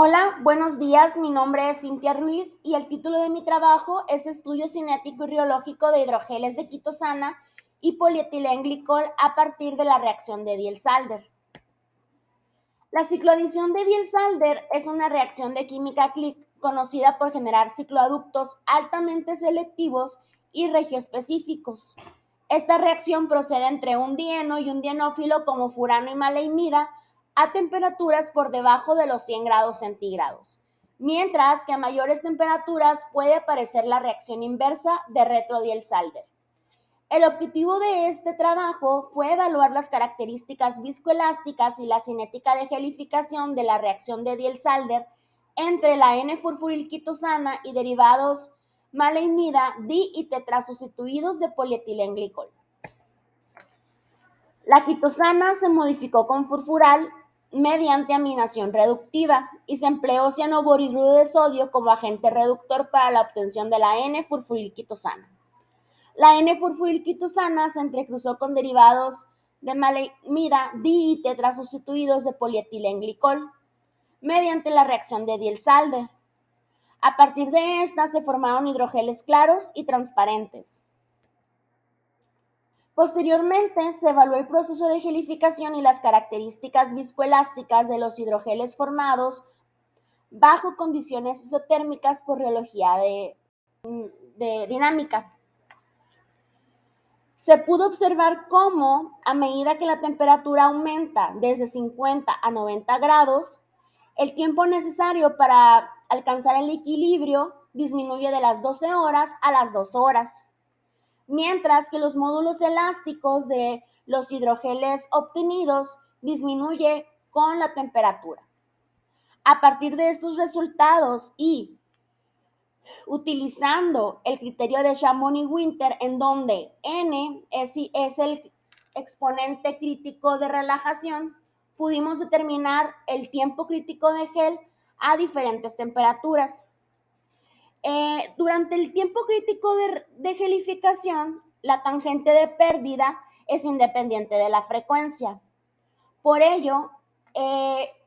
Hola, buenos días. Mi nombre es Cintia Ruiz y el título de mi trabajo es Estudio cinético y riológico de hidrogeles de quitosana y polietilenglicol a partir de la reacción de Diels-Alder. La cicloadición de Diels-Alder es una reacción de química Click conocida por generar cicloaductos altamente selectivos y regioespecíficos. Esta reacción procede entre un dieno y un dienófilo como furano y maleimida a temperaturas por debajo de los 100 grados centígrados, mientras que a mayores temperaturas puede aparecer la reacción inversa de retro-Diels-Alder. El objetivo de este trabajo fue evaluar las características viscoelásticas y la cinética de gelificación de la reacción de Diels-Alder entre la N-furfurilquitosana y derivados maleimida, di y tetrasustituidos de polietilenglicol. La quitosana se modificó con furfural mediante aminación reductiva y se empleó cianoborhidruro de sodio como agente reductor para la obtención de la N-furfurilquitosana. La N-furfurilquitosana se entrecruzó con derivados de maleimida, di y tetrasustituidos de polietilenglicol mediante la reacción de Diels-Alder. A partir de esta se formaron hidrogeles claros y transparentes. Posteriormente, se evaluó el proceso de gelificación y las características viscoelásticas de los hidrogeles formados bajo condiciones isotérmicas por rheología de dinámica. Se pudo observar cómo, a medida que la temperatura aumenta desde 50 a 90 grados, el tiempo necesario para alcanzar el equilibrio disminuye de las 12 horas a las 2 horas, mientras que los módulos elásticos de los hidrogeles obtenidos disminuye con la temperatura. A partir de estos resultados y utilizando el criterio de Chamonix-Winter, en donde N es el exponente crítico de relajación, pudimos determinar el tiempo crítico de gel a diferentes temperaturas. Durante el tiempo crítico de gelificación, la tangente de pérdida es independiente de la frecuencia. Por ello,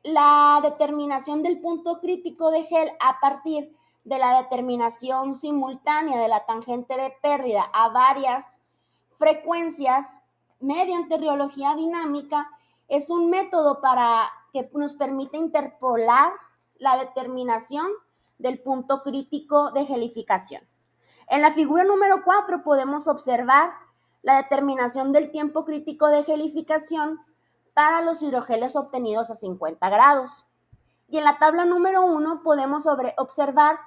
la determinación del punto crítico de gel a partir de la determinación simultánea de la tangente de pérdida a varias frecuencias mediante rheología dinámica es un método que nos permite interpolar la determinación del punto crítico de gelificación. En la figura número 4 podemos observar la determinación del tiempo crítico de gelificación para los hidrogeles obtenidos a 50 grados. Y en la tabla número 1 podemos observar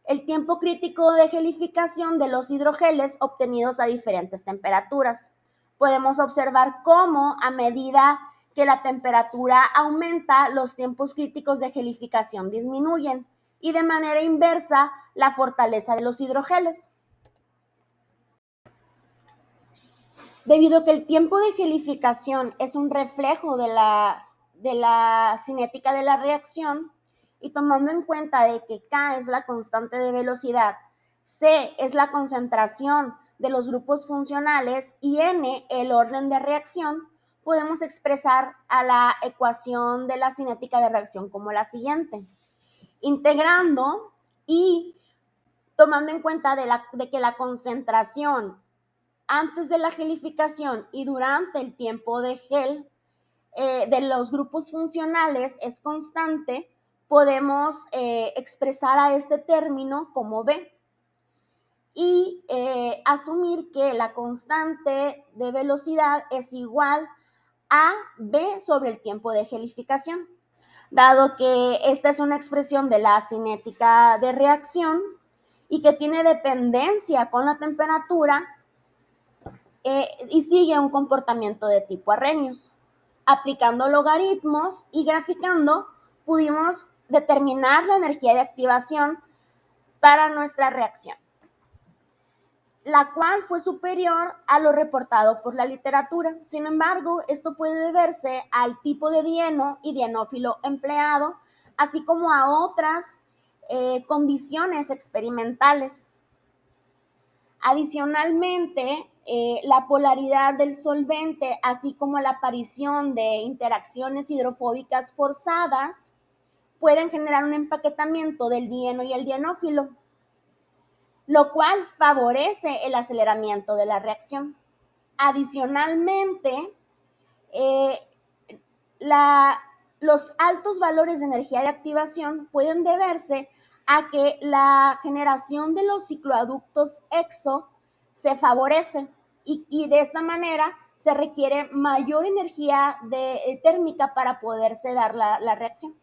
el tiempo crítico de gelificación de los hidrogeles obtenidos a diferentes temperaturas. Podemos observar cómo a medida que la temperatura aumenta, los tiempos críticos de gelificación disminuyen y de manera inversa la fortaleza de los hidrogeles. Debido a que el tiempo de gelificación es un reflejo de la cinética de la reacción y tomando en cuenta de que K es la constante de velocidad, C es la concentración de los grupos funcionales y N el orden de reacción, podemos expresar a la ecuación de la cinética de reacción como la siguiente. Integrando y tomando en cuenta de que la concentración antes de la gelificación y durante el tiempo de gel de los grupos funcionales es constante, podemos expresar a este término como B y asumir que la constante de velocidad es igual a B sobre el tiempo de gelificación. Dado que esta es una expresión de la cinética de reacción y que tiene dependencia con la temperatura, y sigue un comportamiento de tipo Arrhenius. Aplicando logaritmos y graficando, pudimos determinar la energía de activación para nuestra reacción, la cual fue superior a lo reportado por la literatura. Sin embargo, esto puede deberse al tipo de dieno y dienófilo empleado, así como a otras condiciones experimentales. Adicionalmente, la polaridad del solvente, así como la aparición de interacciones hidrofóbicas forzadas, pueden generar un empaquetamiento del dieno y el dienófilo, lo cual favorece el aceleramiento de la reacción. Adicionalmente, eh, los altos valores de energía de activación pueden deberse a que la generación de los cicloaductos exo se favorece y de esta manera se requiere mayor energía térmica para poderse dar la reacción.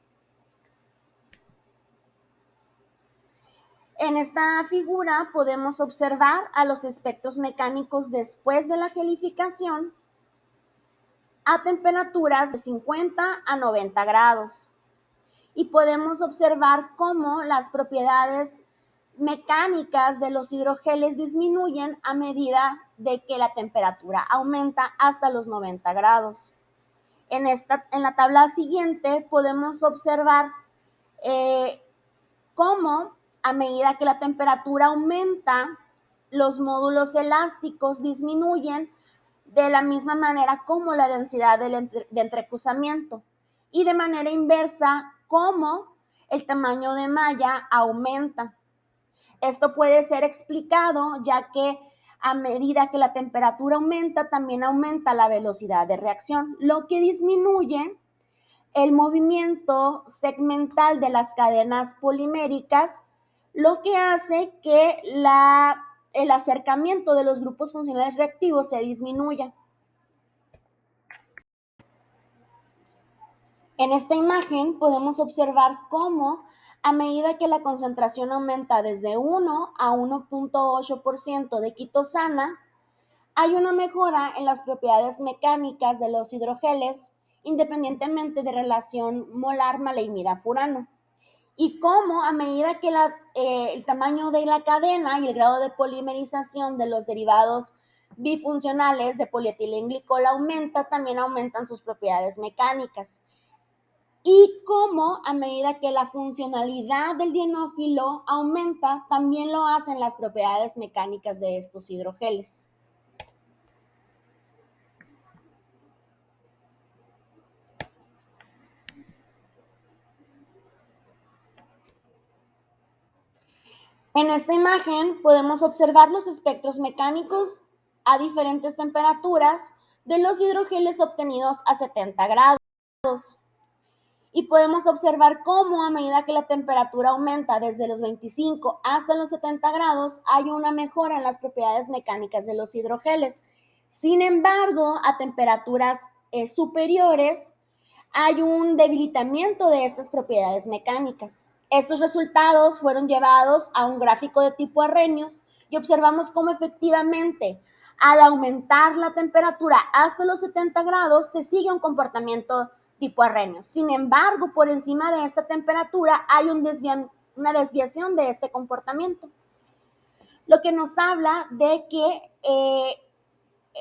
En esta figura podemos observar a los espectros mecánicos después de la gelificación a temperaturas de 50 a 90 grados. Y podemos observar cómo las propiedades mecánicas de los hidrogeles disminuyen a medida de que la temperatura aumenta hasta los 90 grados. En la tabla siguiente podemos observar cómo a medida que la temperatura aumenta, los módulos elásticos disminuyen de la misma manera como la densidad de entrecruzamiento y de manera inversa como el tamaño de malla aumenta. Esto puede ser explicado ya que a medida que la temperatura aumenta, también aumenta la velocidad de reacción, lo que disminuye el movimiento segmental de las cadenas poliméricas, lo que hace que el acercamiento de los grupos funcionales reactivos se disminuya. En esta imagen podemos observar cómo a medida que la concentración aumenta desde 1 a 1.8% de quitosana, hay una mejora en las propiedades mecánicas de los hidrogeles independientemente de relación molar maleimida-furano. Y cómo a medida que el tamaño de la cadena y el grado de polimerización de los derivados bifuncionales de polietilenglicol aumenta, también aumentan sus propiedades mecánicas. Y cómo a medida que la funcionalidad del dienófilo aumenta, también lo hacen las propiedades mecánicas de estos hidrogeles. En esta imagen podemos observar los espectros mecánicos a diferentes temperaturas de los hidrogeles obtenidos a 70 grados. Y podemos observar cómo a medida que la temperatura aumenta desde los 25 hasta los 70 grados, hay una mejora en las propiedades mecánicas de los hidrogeles. Sin embargo, a temperaturas superiores, hay un debilitamiento de estas propiedades mecánicas. Estos resultados fueron llevados a un gráfico de tipo Arrhenius y observamos cómo efectivamente al aumentar la temperatura hasta los 70 grados se sigue un comportamiento tipo Arrhenius. Sin embargo, por encima de esta temperatura hay una desviación de este comportamiento, lo que nos habla de que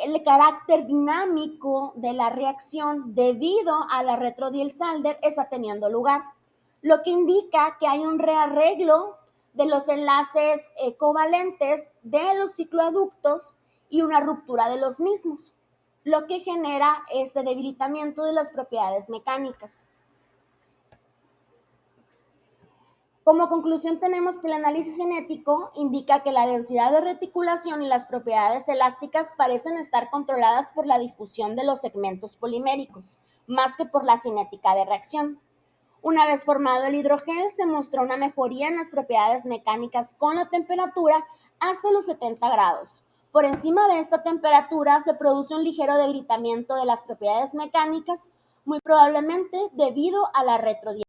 el carácter dinámico de la reacción debido a la retrodiel-Sandler está teniendo lugar, lo que indica que hay un rearreglo de los enlaces covalentes de los cicloaductos y una ruptura de los mismos, lo que genera este debilitamiento de las propiedades mecánicas. Como conclusión tenemos que el análisis cinético indica que la densidad de reticulación y las propiedades elásticas parecen estar controladas por la difusión de los segmentos poliméricos, más que por la cinética de reacción. Una vez formado el hidrogel, se mostró una mejoría en las propiedades mecánicas con la temperatura hasta los 70 grados. Por encima de esta temperatura se produce un ligero debilitamiento de las propiedades mecánicas, muy probablemente debido a la retrodiel.